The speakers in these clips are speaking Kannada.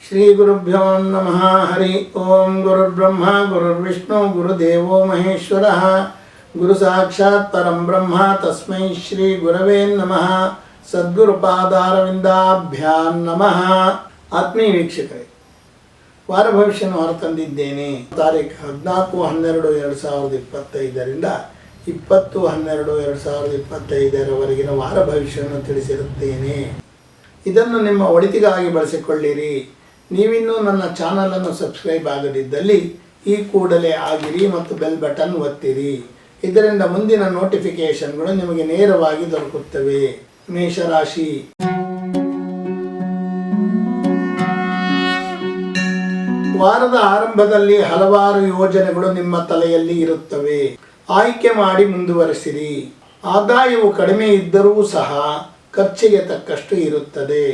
ಶ್ರೀ ಗುರುಭ್ಯೋ ನಮಃ. ಹರಿ ಓಂ. ಗುರುರ್ಬ್ರಹ್ಮ ಗುರುರ್ವಿಷ್ಣು ಗುರುದೇವೋ ಮಹೇಶ್ವರ. ಗುರು ಸಾಕ್ಷಾತ್ ಪರಂ ಬ್ರಹ್ಮ ತಸ್ಮೈ ಶ್ರೀ ಗುರವೇ ನಮಃ. ಸದ್ಗುರುಪಾದಾರವಿಂದಾಭ್ಯಾಂ ನಮಃ. ಆತ್ಮೀಯ ವೀಕ್ಷಕರೇ, ವಾರ ಭವಿಷ್ಯವನ್ನು ಹೊರತಂದಿದ್ದೇನೆ. ತಾರೀಖು 14/12/2025ರಿಂದ 20/12/2025 ವಾರ ಭವಿಷ್ಯವನ್ನು ತಿಳಿಸಿರುತ್ತೇನೆ. ಇದನ್ನು ನಿಮ್ಮ ಒಳಿತಿಗಾಗಿ ಬಳಸಿಕೊಳ್ಳಿರಿ. ನೀವಿನ್ನೂ ನನ್ನ ಚಾನಲನ್ನು ಸಬ್ಸ್ಕ್ರೈಬ್ ಆಗದಿದ್ದಲ್ಲಿ ಈ ಕೂಡಲೇ ಆಗಿರಿ ಮತ್ತು ಬೆಲ್ ಬಟನ್ ಒತ್ತಿರಿ. ಇದರಿಂದ ಮುಂದಿನ ನೋಟಿಫಿಕೇಶನ್ಗಳು ನಿಮಗೆ ನೇರವಾಗಿ ದೊರಕುತ್ತವೆ. ಮೇಷರಾಶಿ. ವಾರದ ಆರಂಭದಲ್ಲಿ ಹಲವಾರು ಯೋಜನೆಗಳು ನಿಮ್ಮ ತಲೆಯಲ್ಲಿ ಇರುತ್ತವೆ. ಆಯ್ಕೆ ಮಾಡಿ ಮುಂದುವರೆಸಿರಿ. ಆದಾಯವು ಕಡಿಮೆ ಇದ್ದರೂ ಸಹ ಖರ್ಚಿಗೆ ತಕ್ಕಷ್ಟು ಇರುತ್ತದೆ.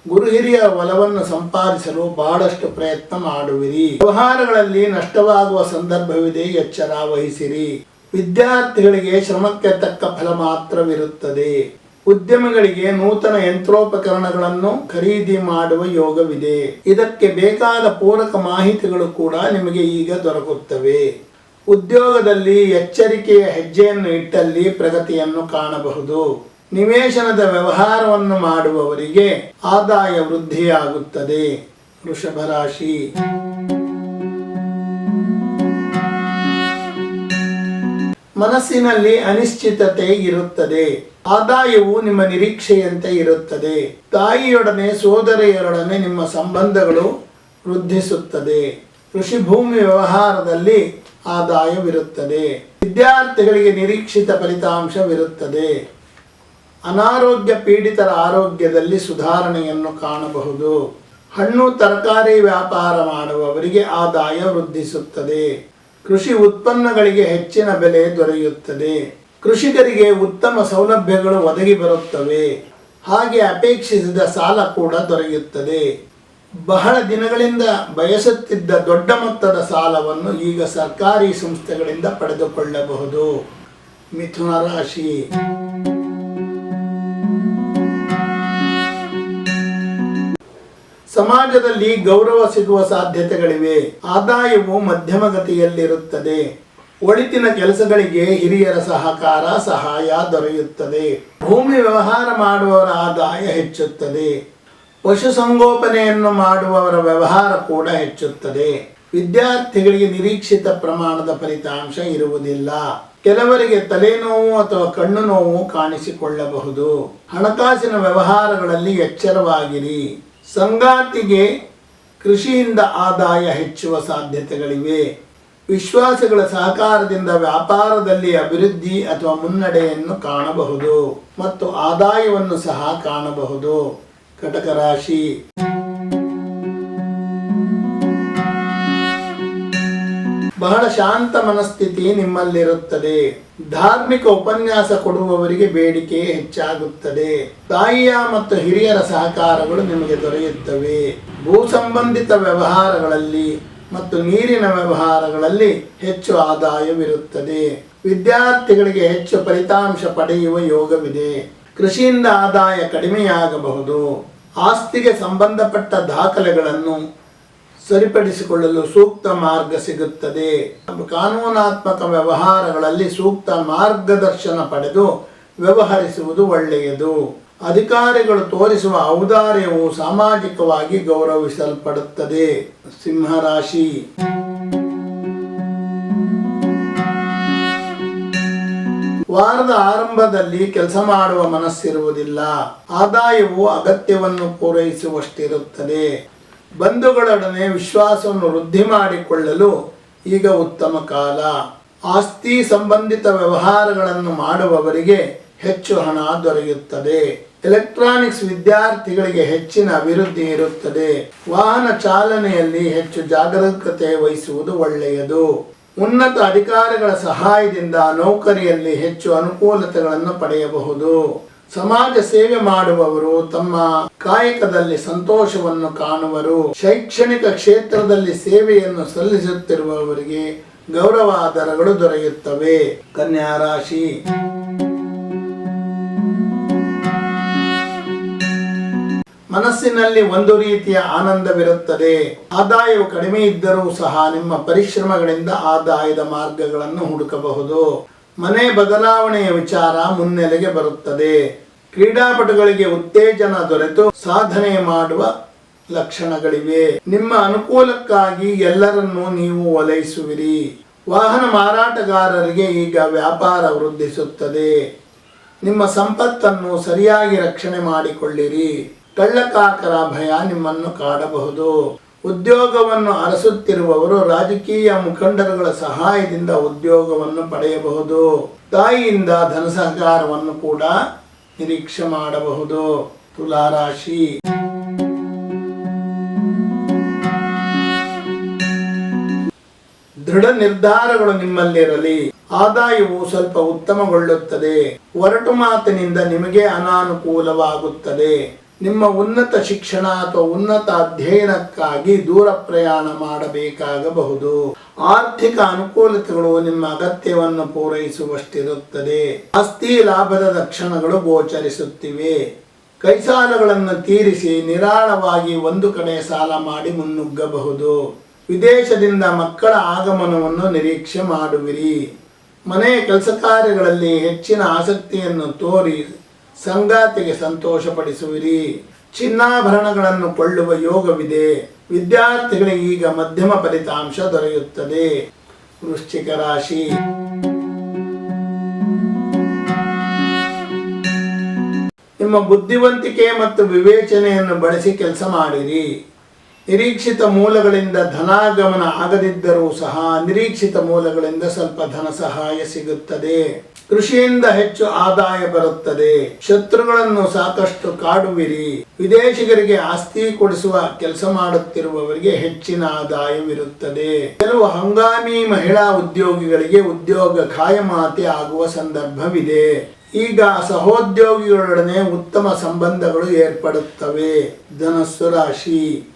ಗುರು ಹಿರಿಯ ಒಲವನ್ನು ಸಂಪಾದಿಸಲು ಬಹಳಷ್ಟು ಪ್ರಯತ್ನ ಮಾಡುವಿರಿ. ವ್ಯವಹಾರಗಳಲ್ಲಿ ನಷ್ಟವಾಗುವ ಸಂದರ್ಭವಿದೆ, ಎಚ್ಚರ ವಹಿಸಿರಿ. ವಿದ್ಯಾರ್ಥಿಗಳಿಗೆ ಶ್ರಮಕ್ಕೆ ತಕ್ಕ ಫಲ ಮಾತ್ರವಿರುತ್ತದೆ. ಉದ್ಯಮಿಗಳಿಗೆ ನೂತನ ಯಂತ್ರೋಪಕರಣಗಳನ್ನು ಖರೀದಿ ಮಾಡುವ ಯೋಗವಿದೆ. ಇದಕ್ಕೆ ಬೇಕಾದ ಪೂರಕ ಮಾಹಿತಿಗಳು ಕೂಡ ನಿಮಗೆ ಈಗ ದೊರಕುತ್ತವೆ. ಉದ್ಯೋಗದಲ್ಲಿ ಎಚ್ಚರಿಕೆಯ ಹೆಜ್ಜೆಯನ್ನು ಇಟ್ಟಲ್ಲಿ ಪ್ರಗತಿಯನ್ನು ಕಾಣಬಹುದು. ನಿವೇಶನದ ವ್ಯವಹಾರವನ್ನು ಮಾಡುವವರಿಗೆ ಆದಾಯ ವೃದ್ಧಿಯಾಗುತ್ತದೆ. ವೃಷಭ ರಾಶಿ. ಮನಸ್ಸಿನಲ್ಲಿ ಅನಿಶ್ಚಿತತೆ ಇರುತ್ತದೆ. ಆದಾಯವು ನಿಮ್ಮ ನಿರೀಕ್ಷೆಯಂತೆ ಇರುತ್ತದೆ. ತಾಯಿಯೊಡನೆ ಸೋದರಿಯರೊಡನೆ ನಿಮ್ಮ ಸಂಬಂಧಗಳು ವೃದ್ಧಿಸುತ್ತದೆ. ಕೃಷಿ ಭೂಮಿ ವ್ಯವಹಾರದಲ್ಲಿ ಆದಾಯವಿರುತ್ತದೆ. ವಿದ್ಯಾರ್ಥಿಗಳಿಗೆ ನಿರೀಕ್ಷಿತ ಫಲಿತಾಂಶವಿರುತ್ತದೆ. ಅನಾರೋಗ್ಯ ಪೀಡಿತರ ಆರೋಗ್ಯದಲ್ಲಿ ಸುಧಾರಣೆಯನ್ನು ಕಾಣಬಹುದು. ಹಣ್ಣು ತರಕಾರಿ ವ್ಯಾಪಾರ ಮಾಡುವವರಿಗೆ ಆದಾಯ ವೃದ್ಧಿಸುತ್ತದೆ. ಕೃಷಿ ಉತ್ಪನ್ನಗಳಿಗೆ ಹೆಚ್ಚಿನ ಬೆಲೆ ದೊರೆಯುತ್ತದೆ. ಕೃಷಿಕರಿಗೆ ಉತ್ತಮ ಸೌಲಭ್ಯಗಳು ಒದಗಿ ಬರುತ್ತವೆ. ಹಾಗೆ ಅಪೇಕ್ಷಿಸಿದ ಸಾಲ ಕೂಡ ದೊರೆಯುತ್ತದೆ. ಬಹಳ ದಿನಗಳಿಂದ ಬಯಸುತ್ತಿದ್ದ ದೊಡ್ಡ ಮೊತ್ತದ ಸಾಲವನ್ನು ಈಗ ಸರ್ಕಾರಿ ಸಂಸ್ಥೆಗಳಿಂದ ಪಡೆದುಕೊಳ್ಳಬಹುದು. ಮಿಥುನ ರಾಶಿ. ಸಮಾಜದಲ್ಲಿ ಗೌರವ ಸಿಗುವ ಸಾಧ್ಯತೆಗಳಿವೆ. ಆದಾಯವು ಮಧ್ಯಮಗತಿಯಲ್ಲಿರುತ್ತದೆ. ಒಳಿತಿನ ಕೆಲಸಗಳಿಗೆ ಹಿರಿಯರ ಸಹಾಯ ದೊರೆಯುತ್ತದೆ. ಭೂಮಿ ವ್ಯವಹಾರ ಮಾಡುವವರ ಆದಾಯ ಹೆಚ್ಚುತ್ತದೆ. ಪಶುಸಂಗೋಪನೆಯನ್ನು ಮಾಡುವವರ ವ್ಯವಹಾರ ಕೂಡ ಹೆಚ್ಚುತ್ತದೆ. ವಿದ್ಯಾರ್ಥಿಗಳಿಗೆ ನಿರೀಕ್ಷಿತ ಪ್ರಮಾಣದ ಫಲಿತಾಂಶ ಇರುವುದಿಲ್ಲ. ಕೆಲವರಿಗೆ ತಲೆನೋವು ಅಥವಾ ಕಣ್ಣು ನೋವು ಕಾಣಿಸಿಕೊಳ್ಳಬಹುದು. ಹಣಕಾಸಿನ ವ್ಯವಹಾರಗಳಲ್ಲಿ ಎಚ್ಚರವಾಗಿರಿ. ಸಂಗಾತಿಗೆ ಕೃಷಿಯಿಂದ ಆದಾಯ ಹೆಚ್ಚುವ ಸಾಧ್ಯತೆಗಳಿವೆ. ವಿಶ್ವಾಸಗಳ ಸಹಕಾರದಿಂದ ವ್ಯಾಪಾರದಲ್ಲಿ ಅಭಿವೃದ್ಧಿ ಅಥವಾ ಮುನ್ನಡೆಯನ್ನು ಕಾಣಬಹುದು ಮತ್ತು ಆದಾಯವನ್ನು ಸಹ ಕಾಣಬಹುದು. ಕಟಕ ರಾಶಿ. ಬಹಳ ಶಾಂತ ಮನಸ್ಥಿತಿ ನಿಮ್ಮಲ್ಲಿರುತ್ತದೆ. ಧಾರ್ಮಿಕ ಉಪನ್ಯಾಸ ಕೊಡುವವರಿಗೆ ಬೇಡಿಕೆ ಹೆಚ್ಚಾಗುತ್ತದೆ. ತಾಯಿಯ ಮತ್ತು ಹಿರಿಯರ ಸಹಕಾರಗಳು ನಿಮಗೆ ದೊರೆಯುತ್ತವೆ. ಭೂ ಸಂಬಂಧಿತ ವ್ಯವಹಾರಗಳಲ್ಲಿ ಮತ್ತು ನೀರಿನ ವ್ಯವಹಾರಗಳಲ್ಲಿ ಹೆಚ್ಚು ಆದಾಯವಿರುತ್ತದೆ. ವಿದ್ಯಾರ್ಥಿಗಳಿಗೆ ಹೆಚ್ಚು ಫಲಿತಾಂಶ ಪಡೆಯುವ ಯೋಗವಿದೆ. ಕೃಷಿಯಿಂದ ಆದಾಯ ಕಡಿಮೆಯಾಗಬಹುದು. ಆಸ್ತಿಗೆ ಸಂಬಂಧಪಟ್ಟ ದಾಖಲೆಗಳನ್ನು ಸರಿಪಡಿಸಿಕೊಳ್ಳಲು ಸೂಕ್ತ ಮಾರ್ಗ ಸಿಗುತ್ತದೆ. ಕಾನೂನಾತ್ಮಕ ವ್ಯವಹಾರಗಳಲ್ಲಿ ಸೂಕ್ತ ಮಾರ್ಗದರ್ಶನ ಪಡೆದು ವ್ಯವಹರಿಸುವುದು ಒಳ್ಳೆಯದು. ಅಧಿಕಾರಿಗಳು ತೋರಿಸುವ ಔದಾರ್ಯವು ಸಾಮಾಜಿಕವಾಗಿ ಗೌರವಿಸಲ್ಪಡುತ್ತದೆ. ಸಿಂಹರಾಶಿ. ವಾರದ ಆರಂಭದಲ್ಲಿ ಕೆಲಸ ಮಾಡುವ ಮನಸ್ಸಿರುವುದಿಲ್ಲ. ಆದಾಯವು ಅಗತ್ಯವನ್ನು ಪೂರೈಸುವಷ್ಟಿರುತ್ತದೆ. ಬಂಧುಗಳೊಡನೆ ವಿಶ್ವಾಸವನ್ನು ವೃದ್ಧಿ ಮಾಡಿಕೊಳ್ಳಲು ಈಗ ಉತ್ತಮ ಕಾಲ. ಆಸ್ತಿ ಸಂಬಂಧಿತ ವ್ಯವಹಾರಗಳನ್ನು ಮಾಡುವವರಿಗೆ ಹೆಚ್ಚು ಹಣ ದೊರೆಯುತ್ತದೆ. ಎಲೆಕ್ಟ್ರಾನಿಕ್ಸ್ ವಿದ್ಯಾರ್ಥಿಗಳಿಗೆ ಹೆಚ್ಚಿನ ಅಭಿವೃದ್ಧಿ ಇರುತ್ತದೆ. ವಾಹನ ಚಾಲನೆಯಲ್ಲಿ ಹೆಚ್ಚು ಜಾಗರೂಕತೆ ವಹಿಸುವುದು ಒಳ್ಳೆಯದು. ಉನ್ನತ ಅಧಿಕಾರಿಗಳ ಸಹಾಯದಿಂದ ನೌಕರಿಯಲ್ಲಿ ಹೆಚ್ಚು ಅನುಕೂಲತೆಗಳನ್ನು ಪಡೆಯಬಹುದು. ಸಮಾಜ ಸೇವೆ ಮಾಡುವವರು ತಮ್ಮ ಕಾಯಕದಲ್ಲಿ ಸಂತೋಷವನ್ನು ಕಾಣುವರು. ಶೈಕ್ಷಣಿಕ ಕ್ಷೇತ್ರದಲ್ಲಿ ಸೇವೆಯನ್ನು ಸಲ್ಲಿಸುತ್ತಿರುವವರಿಗೆ ಗೌರವಾದರಗಳು ದೊರೆಯುತ್ತವೆ. ಕನ್ಯಾ ರಾಶಿ. ಮನಸ್ಸಿನಲ್ಲಿ ಒಂದು ರೀತಿಯ ಆನಂದವಿರುತ್ತದೆ. ಆದಾಯವು ಕಡಿಮೆ ಇದ್ದರೂ ಸಹ ನಿಮ್ಮ ಪರಿಶ್ರಮಗಳಿಂದ ಆದಾಯದ ಮಾರ್ಗಗಳನ್ನು ಹುಡುಕಬಹುದು. ಮನೆ ಬದಲಾವಣೆಯ ವಿಚಾರ ಮುನ್ನೆಲೆಗೆ ಬರುತ್ತದೆ. ಕ್ರೀಡಾಪಟುಗಳಿಗೆ ಉತ್ತೇಜನ ದೊರೆತು ಸಾಧನೆ ಮಾಡುವ ಲಕ್ಷಣಗಳಿವೆ. ನಿಮ್ಮ ಅನುಕೂಲಕ್ಕಾಗಿ ಎಲ್ಲರನ್ನೂ ನೀವು ಓಲೈಸುವಿರಿ. ವಾಹನ ಮಾರಾಟಗಾರರಿಗೆ ಈಗ ವ್ಯಾಪಾರ ವೃದ್ಧಿಸುತ್ತದೆ. ನಿಮ್ಮ ಸಂಪತ್ತನ್ನು ಸರಿಯಾಗಿ ರಕ್ಷಣೆ ಮಾಡಿಕೊಳ್ಳಿರಿ. ಕಳ್ಳಕಾಕರ ಭಯ ನಿಮ್ಮನ್ನು ಕಾಡಬಹುದು. ಉದ್ಯೋಗವನ್ನು ಅರಸುತ್ತಿರುವವರು ರಾಜಕೀಯ ಮುಖಂಡರುಗಳ ಸಹಾಯದಿಂದ ಉದ್ಯೋಗವನ್ನು ಪಡೆಯಬಹುದು. ತಾಯಿಯಿಂದ ಧನ ಸಹಕಾರವನ್ನು ಕೂಡ ನಿರೀಕ್ಷೆ ಮಾಡಬಹುದು. ತುಲಾರಾಶಿ. ದೃಢ ನಿರ್ಧಾರಗಳು ನಿಮ್ಮಲ್ಲಿರಲಿ. ಆದಾಯವು ಸ್ವಲ್ಪ ಉತ್ತಮಗೊಳ್ಳುತ್ತದೆ. ಒರಟು ಮಾತಿನಿಂದ ನಿಮಗೆ ಅನಾನುಕೂಲವಾಗುತ್ತದೆ. ನಿಮ್ಮ ಉನ್ನತ ಶಿಕ್ಷಣ ಅಥವಾ ಉನ್ನತ ಅಧ್ಯಯನಕ್ಕಾಗಿ ದೂರ ಪ್ರಯಾಣ ಮಾಡಬೇಕಾಗಬಹುದು. ಆರ್ಥಿಕ ಅನುಕೂಲತೆಗಳು ನಿಮ್ಮ ಅಗತ್ಯವನ್ನು ಪೂರೈಸುವಷ್ಟಿರುತ್ತದೆ. ಆಸ್ತಿ ಲಾಭದ ಲಕ್ಷಣಗಳು ಗೋಚರಿಸುತ್ತಿವೆ. ಕೈ ಸಾಲಗಳನ್ನು ತೀರಿಸಿ ನಿರಾಳವಾಗಿ ಒಂದು ಕಡೆ ಸಾಲ ಮಾಡಿ ಮುನ್ನುಗ್ಗಬಹುದು. ವಿದೇಶದಿಂದ ಮಕ್ಕಳ ಆಗಮನವನ್ನು ನಿರೀಕ್ಷೆ ಮಾಡುವಿರಿ. ಮನೆಯ ಕೆಲಸ ಕಾರ್ಯಗಳಲ್ಲಿ ಹೆಚ್ಚಿನ ಆಸಕ್ತಿಯನ್ನು ತೋರಿ ಸಂಗಾತಿಗೆ ಸಂತೋಷಪಡಿಸುವಿರಿ. ಚಿನ್ನಾಭರಣಗಳನ್ನು ಕೊಳ್ಳುವ ಯೋಗವಿದೆ. ವಿದ್ಯಾರ್ಥಿಗಳಿಗೆ ಈಗ ಮಧ್ಯಮ ಫಲಿತಾಂಶ ದೊರೆಯುತ್ತದೆ. ವೃಶ್ಚಿಕ ರಾಶಿ. ನಿಮ್ಮ ಬುದ್ಧಿವಂತಿಕೆ ಮತ್ತು ವಿವೇಚನೆಯನ್ನು ಬಳಸಿ ಕೆಲಸ ಮಾಡಿರಿ. ನಿರೀಕ್ಷಿತ ಮೂಲಗಳಿಂದ ಧನಾಗಮನ ಆಗದಿದ್ದರೂ ಸಹ ಅನಿರೀಕ್ಷಿತ ಮೂಲಗಳಿಂದ ಸ್ವಲ್ಪ ಧನ ಸಹಾಯ ಸಿಗುತ್ತದೆ. ಕೃಷಿಯಿಂದ ಹೆಚ್ಚು ಆದಾಯ ಬರುತ್ತದೆ. ಶತ್ರುಗಳನ್ನು ಸಾಕಷ್ಟು ಕಾಡುವಿರಿ. ವಿದೇಶಿಗರಿಗೆ ಆಸ್ತಿ ಕೊಡಿಸುವ ಕೆಲಸ ಮಾಡುತ್ತಿರುವವರಿಗೆ ಹೆಚ್ಚಿನ ಆದಾಯವಿರುತ್ತದೆ. ಕೆಲವು ಹಂಗಾಮಿ ಮಹಿಳಾ ಉದ್ಯೋಗಿಗಳಿಗೆ ಉದ್ಯೋಗ ಖಾಯಮಾತಿ ಆಗುವ ಸಂದರ್ಭವಿದೆ. ಈಗ ಸಹೋದ್ಯೋಗಿಗಳೊಡನೆ ಉತ್ತಮ ಸಂಬಂಧಗಳು ಏರ್ಪಡುತ್ತವೆ. ಧನಸ್ಸು ರಾಶಿ.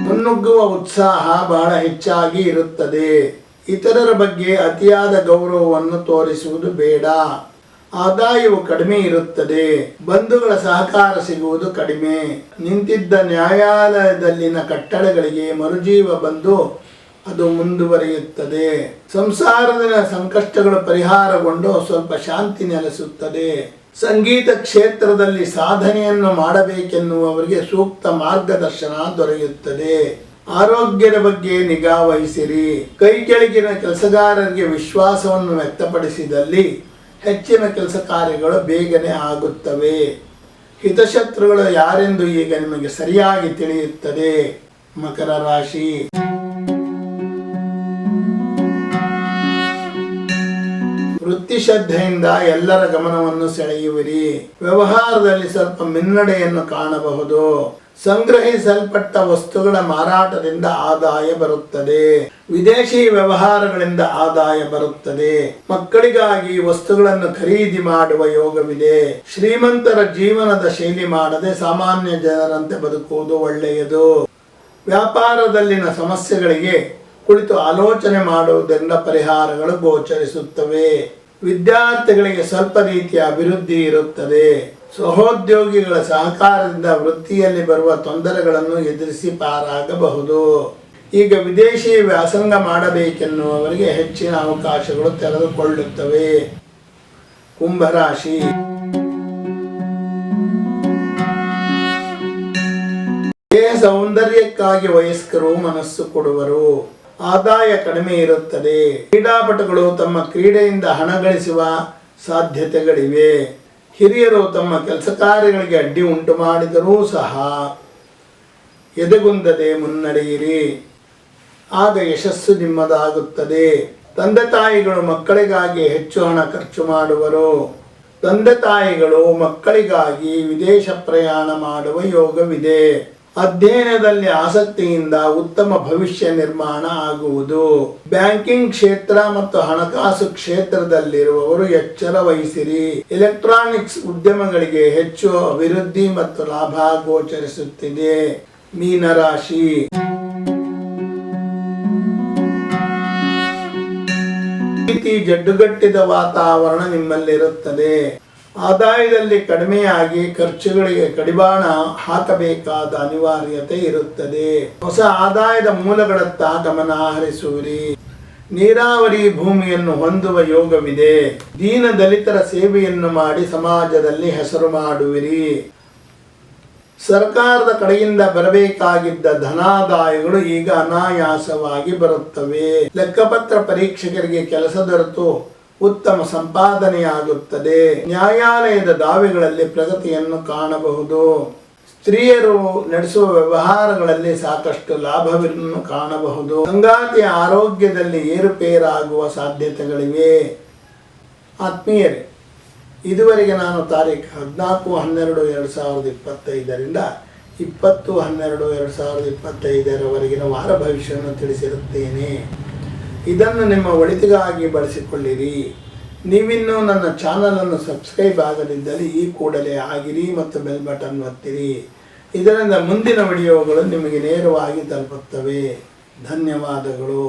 ಮುನ್ನುಗ್ಗುವ ಉತ್ಸಾಹ ಬಹಳ ಹೆಚ್ಚಾಗಿ ಇರುತ್ತದೆ. ಇತರರ ಬಗ್ಗೆ ಅತಿಯಾದ ಗೌರವವನ್ನು ತೋರಿಸುವುದು ಬೇಡ. ಆದಾಯವು ಕಡಿಮೆ ಇರುತ್ತದೆ. ಬಂಧುಗಳ ಸಹಕಾರ ಸಿಗುವುದು ಕಡಿಮೆ. ನಿಂತಿದ್ದ ನ್ಯಾಯಾಲಯದಲ್ಲಿನ ಕಟ್ಟಡಗಳಿಗೆ ಮರುಜೀವ ಬಂದು ಅದು ಮುಂದುವರಿಯುತ್ತದೆ. ಸಂಸಾರದ ಸಂಕಷ್ಟಗಳು ಪರಿಹಾರಗೊಂಡು ಸ್ವಲ್ಪ ಶಾಂತಿ ನೆಲೆಸುತ್ತದೆ. ಸಂಗೀತ ಕ್ಷೇತ್ರದಲ್ಲಿ ಸಾಧನೆಯನ್ನು ಮಾಡಬೇಕೆನ್ನುವವರಿಗೆ ಸೂಕ್ತ ಮಾರ್ಗದರ್ಶನ ದೊರೆಯುತ್ತದೆ. ಆರೋಗ್ಯದ ಬಗ್ಗೆ ನಿಗಾ ವಹಿಸಿರಿ. ಕೈ ಕೆಳಗಿನ ಕೆಲಸಗಾರರಿಗೆ ವಿಶ್ವಾಸವನ್ನು ವ್ಯಕ್ತಪಡಿಸಿದಲ್ಲಿ ಹೆಚ್ಚಿನ ಕೆಲಸ ಕಾರ್ಯಗಳು ಬೇಗನೆ ಆಗುತ್ತವೆ. ಹಿತಶತ್ರುಗಳು ಯಾರೆಂದು ಈಗ ನಿಮಗೆ ಸರಿಯಾಗಿ ತಿಳಿಯುತ್ತದೆ. ಮಕರ ರಾಶಿ. ವೃತ್ತಿ ಶ್ರದ್ಧೆಯಿಂದ ಎಲ್ಲರ ಗಮನವನ್ನು ಸೆಳೆಯುವಿರಿ. ವ್ಯವಹಾರದಲ್ಲಿ ಸ್ವಲ್ಪ ಮುನ್ನಡೆಯನ್ನು ಕಾಣಬಹುದು. ಸಂಗ್ರಹಿಸಲ್ಪಟ್ಟ ವಸ್ತುಗಳ ಮಾರಾಟದಿಂದ ಆದಾಯ ಬರುತ್ತದೆ. ವಿದೇಶಿ ವ್ಯವಹಾರಗಳಿಂದ ಆದಾಯ ಬರುತ್ತದೆ. ಮಕ್ಕಳಿಗಾಗಿ ವಸ್ತುಗಳನ್ನು ಖರೀದಿ ಮಾಡುವ ಯೋಗವಿದೆ. ಶ್ರೀಮಂತರ ಜೀವನದ ಶೈಲಿ ಮಾಡದೆ ಸಾಮಾನ್ಯ ಜನರಂತೆ ಬದುಕುವುದು ಒಳ್ಳೆಯದು. ವ್ಯಾಪಾರದಲ್ಲಿನ ಸಮಸ್ಯೆಗಳಿಗೆ ಕುಳಿತು ಆಲೋಚನೆ ಮಾಡುವುದರಿಂದ ಪರಿಹಾರಗಳು ಗೋಚರಿಸುತ್ತವೆ. ವಿದ್ಯಾರ್ಥಿಗಳಿಗೆ ಸ್ವಲ್ಪ ರೀತಿಯ ಅಭಿವೃದ್ಧಿ ಇರುತ್ತದೆ. ಸಹೋದ್ಯೋಗಿಗಳ ಸಹಕಾರದಿಂದ ವೃತ್ತಿಯಲ್ಲಿ ಬರುವ ತೊಂದರೆಗಳನ್ನು ಎದುರಿಸಿ ಪಾರಾಗಬಹುದು. ಈಗ ವಿದೇಶಿ ವ್ಯಾಸಂಗ ಮಾಡಬೇಕೆನ್ನುವವರಿಗೆ ಹೆಚ್ಚಿನ ಅವಕಾಶಗಳು ತೆರೆದುಕೊಳ್ಳುತ್ತವೆ. ಕುಂಭರಾಶಿ. ದೇಹ ಸೌಂದರ್ಯಕ್ಕಾಗಿ ವಯಸ್ಕರು ಮನಸ್ಸು ಕೊಡುವರು. ಆದಾಯ ಕಡಿಮೆ ಇರುತ್ತದೆ. ಕ್ರೀಡಾಪಟುಗಳು ತಮ್ಮ ಕ್ರೀಡೆಯಿಂದ ಹಣ ಗಳಿಸುವ ಸಾಧ್ಯತೆಗಳಿವೆ. ಹಿರಿಯರು ತಮ್ಮ ಕೆಲಸ ಕಾರ್ಯಗಳಿಗೆ ಅಡ್ಡಿ ಉಂಟು ಮಾಡಿದರೂ ಸಹ ಎದೆಗುಂದದೆ ಮುನ್ನಡೆಯಿರಿ. ಆಗ ಯಶಸ್ಸು ನಿಮ್ಮದಾಗುತ್ತದೆ. ತಂದೆ ತಾಯಿಗಳು ಮಕ್ಕಳಿಗಾಗಿ ಹೆಚ್ಚು ಹಣ ಖರ್ಚು ಮಾಡುವರು. ತಂದೆ ತಾಯಿಗಳು ಮಕ್ಕಳಿಗಾಗಿ ವಿದೇಶ ಪ್ರಯಾಣ ಮಾಡುವ ಯೋಗವಿದೆ. ಅಧ್ಯಯನದಲ್ಲಿ ಆಸಕ್ತಿಯಿಂದ ಉತ್ತಮ ಭವಿಷ್ಯ ನಿರ್ಮಾಣ ಆಗುವುದು. ಬ್ಯಾಂಕಿಂಗ್ ಕ್ಷೇತ್ರ ಮತ್ತು ಹಣಕಾಸು ಕ್ಷೇತ್ರದಲ್ಲಿರುವವರು ಎಚ್ಚರ ವಹಿಸಿರಿ. ಎಲೆಕ್ಟ್ರಾನಿಕ್ಸ್ ಉದ್ಯಮಗಳಿಗೆ ಹೆಚ್ಚು ಅಭಿವೃದ್ಧಿ ಮತ್ತು ಲಾಭ ಗೋಚರಿಸುತ್ತಿದೆ. ಮೀನರಾಶಿ. ರೀತಿ ಜಡ್ಡುಗಟ್ಟಿದ ವಾತಾವರಣ ನಿಮ್ಮಲ್ಲಿರುತ್ತದೆ. ಆದಾಯದಲ್ಲಿ ಕಡಿಮೆಯಾಗಿ ಖರ್ಚುಗಳಿಗೆ ಕಡಿವಾಣ ಹಾಕಬೇಕಾದ ಅನಿವಾರ್ಯತೆ ಇರುತ್ತದೆ. ಹೊಸ ಆದಾಯದ ಮೂಲಗಳತ್ತ ಗಮನ ಹರಿಸುವಿರಿ. ನೀರಾವರಿ ಭೂಮಿಯನ್ನು ಹೊಂದುವ ಯೋಗವಿದೆ. ದೀನ ದಲಿತರ ಸೇವೆಯನ್ನು ಮಾಡಿ ಸಮಾಜದಲ್ಲಿ ಹೆಸರು ಮಾಡುವಿರಿ. ಸರ್ಕಾರದ ಕಡೆಯಿಂದ ಬರಬೇಕಾಗಿದ್ದ ಧನಾದಾಯಗಳು ಈಗ ಅನಾಯಾಸವಾಗಿ ಬರುತ್ತವೆ. ಲೆಕ್ಕಪತ್ರ ಪರೀಕ್ಷಕರಿಗೆ ಕೆಲಸ ದೊರೆತು ಉತ್ತಮ ಸಂಪಾದನೆಯಾಗುತ್ತದೆ. ನ್ಯಾಯಾಲಯದ ದಾವೆಗಳಲ್ಲಿ ಪ್ರಗತಿಯನ್ನು ಕಾಣಬಹುದು. ಸ್ತ್ರೀಯರು ನಡೆಸುವ ವ್ಯವಹಾರಗಳಲ್ಲಿ ಸಾಕಷ್ಟು ಲಾಭವನ್ನು ಕಾಣಬಹುದು. ಸಂಗಾತಿಯ ಆರೋಗ್ಯದಲ್ಲಿ ಏರುಪೇರಾಗುವ ಸಾಧ್ಯತೆಗಳಿವೆ. ಆತ್ಮೀಯರೇ, ಇದುವರೆಗೆ ನಾನು ತಾರೀಖು 14/12/2025ರಿಂದ 20/12/2025 ವಾರ ಭವಿಷ್ಯವನ್ನು ತಿಳಿಸಿರುತ್ತೇನೆ. ಇದನ್ನು ನಿಮ್ಮ ಒಳಿತಿಗಾಗಿ ಬಳಸಿಕೊಳ್ಳಿರಿ. ನೀವಿನ್ನೂ ನನ್ನ ಚಾನಲನ್ನು ಸಬ್ಸ್ಕ್ರೈಬ್ ಆಗದಿದ್ದಲ್ಲಿ ಈ ಕೂಡಲೇ ಆಗಿರಿ ಮತ್ತು ಬೆಲ್ ಬಟನ್ ಒತ್ತಿರಿ. ಇದರಿಂದ ಮುಂದಿನ ವಿಡಿಯೋಗಳು ನಿಮಗೆ ನೇರವಾಗಿ ತಲುಪುತ್ತವೆ. ಧನ್ಯವಾದಗಳು.